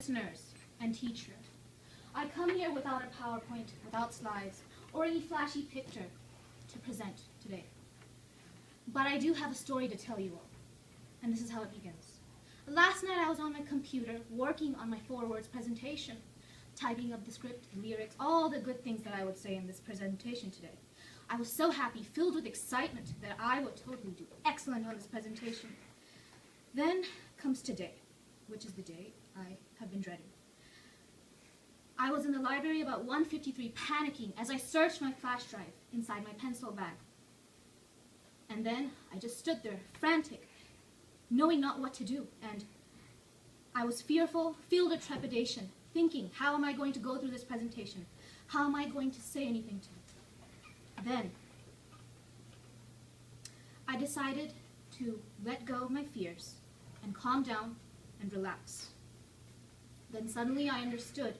Listeners and teacher, I come here without a PowerPoint, without slides, or any flashy picture to present today. But I do have a story to tell you all, and this is how it begins. Last night I was on my computer working on my 4 words presentation, typing up the script, the lyrics, all the good things that I would say in this presentation today. I was so happy, filled with excitement, that I would totally do excellent on this presentation. Then comes today, which is the day I have been dreading. I was in the library about 1:53 panicking as I searched my flash drive inside my pencil bag. And then I just stood there, frantic, knowing not what to do. And I was fearful, filled with trepidation, thinking, how am I going to go through this presentation? How am I going to say anything to it? Then I decided to let go of my fears and calm down and relax. Then suddenly I understood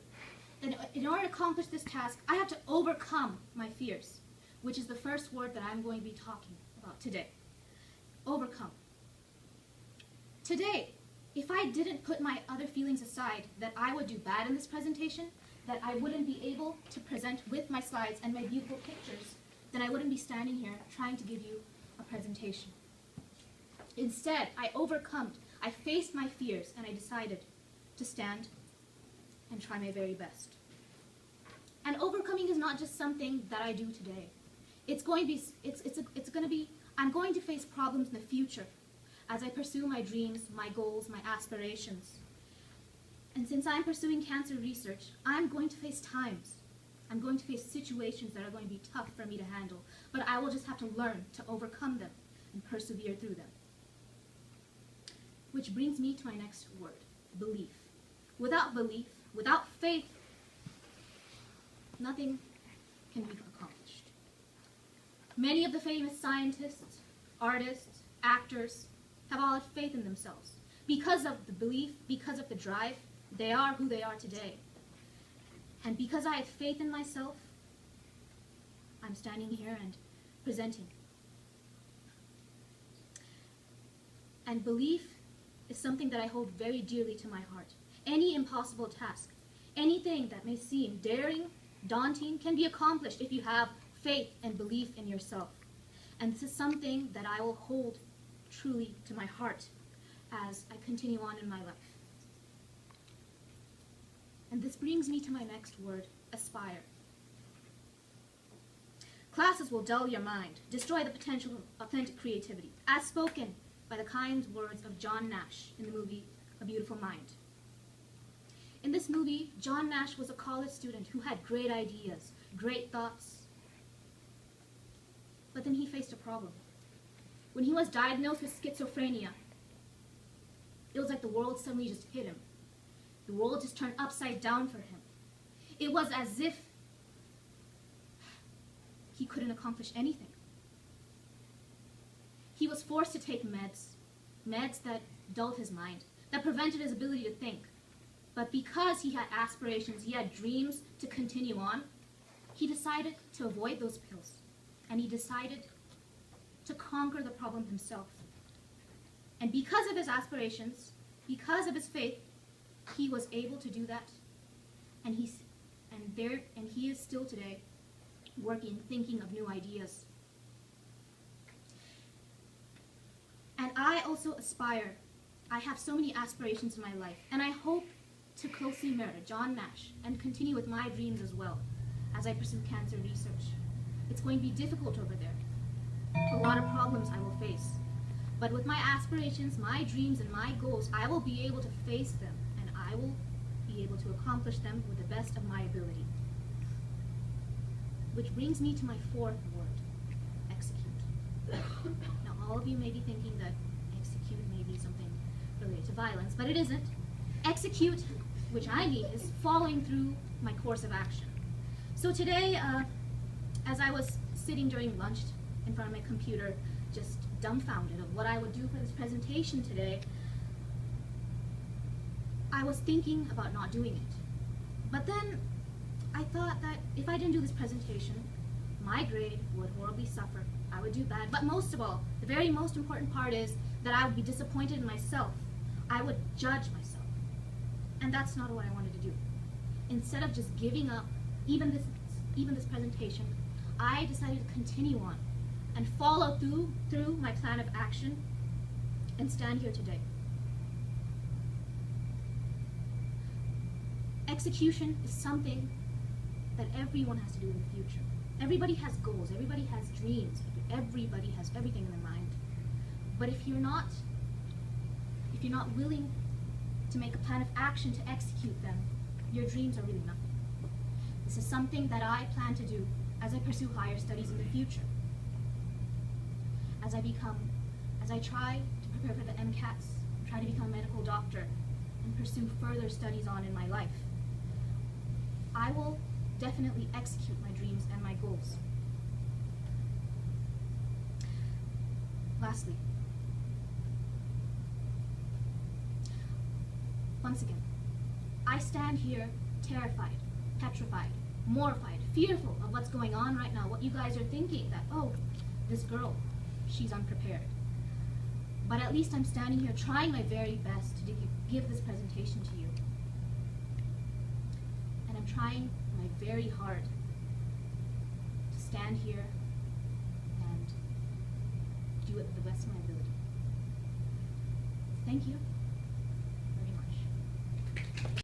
that in order to accomplish this task, I have to overcome my fears, which is the first word that I'm going to be talking about today. Overcome. Today, if I didn't put my other feelings aside, that I would do bad in this presentation, that I wouldn't be able to present with my slides and my beautiful pictures, then I wouldn't be standing here trying to give you a presentation. Instead, I faced my fears, and I decided to stand and try my very best. And overcoming is not just something that I do today. I'm going to face problems in the future as I pursue my dreams, my goals, my aspirations. And since I'm pursuing cancer research, I'm going to face situations that are going to be tough for me to handle, but I will just have to learn to overcome them and persevere through them. Which brings me to my next word, belief. Without belief, without faith, nothing can be accomplished. Many of the famous scientists, artists, actors have all had faith in themselves. Because of the belief, because of the drive, they are who they are today. And because I have faith in myself, I'm standing here and presenting. And belief is something that I hold very dearly to my heart. Any impossible task, anything that may seem daring, daunting, can be accomplished if you have faith and belief in yourself. And this is something that I will hold truly to my heart as I continue on in my life. And this brings me to my next word, aspire. Classes will dull your mind, destroy the potential of authentic creativity, as spoken by the kind words of John Nash in the movie A Beautiful Mind. In this movie, John Nash was a college student who had great ideas, great thoughts. But then he faced a problem. When he was diagnosed with schizophrenia, it was like the world suddenly just hit him. The world just turned upside down for him. It was as if he couldn't accomplish anything. He was forced to take meds that dulled his mind, that prevented his ability to think. But because he had aspirations, he had dreams to continue on, he decided to avoid those pills. And he decided to conquer the problem himself. And because of his aspirations, because of his faith, he was able to do that. And he is still today working, thinking of new ideas. And I also aspire. I have so many aspirations in my life, and I hope to closely mirror John Nash and continue with my dreams as well as I pursue cancer research. It's going to be difficult over there. A lot of problems I will face. But with my aspirations, my dreams, and my goals, I will be able to face them, and I will be able to accomplish them with the best of my ability. Which brings me to my 4th word, execute. Now, all of you may be thinking that execute may be something related to violence, but it isn't. Execute, which I mean, is following through my course of action. So today, as I was sitting during lunch in front of my computer, just dumbfounded of what I would do for this presentation today, I was thinking about not doing it. But then I thought that if I didn't do this presentation, my grade would horribly suffer. I would do bad. But most of all, the very most important part is that I would be disappointed in myself. I would judge myself. And that's not what I wanted to do. Instead of just giving up even this presentation, I decided to continue on and follow through my plan of action and stand here today. Execution is something that everyone has to do in the future. Everybody has goals, everybody has dreams, everybody has everything in their mind. But if you're not willing to make a plan of action to execute them, your dreams are really nothing. This is something that I plan to do as I pursue higher studies in the future. As I try to prepare for the MCATs, try to become a medical doctor, and pursue further studies on in my life, I will definitely execute my dreams and my goals. Lastly, once again, I stand here terrified, petrified, mortified, fearful of what's going on right now, what you guys are thinking, that, oh, this girl, she's unprepared. But at least I'm standing here trying my very best to give this presentation to you. And I'm trying my very hard to stand here and do it to the best of my ability. Thank you.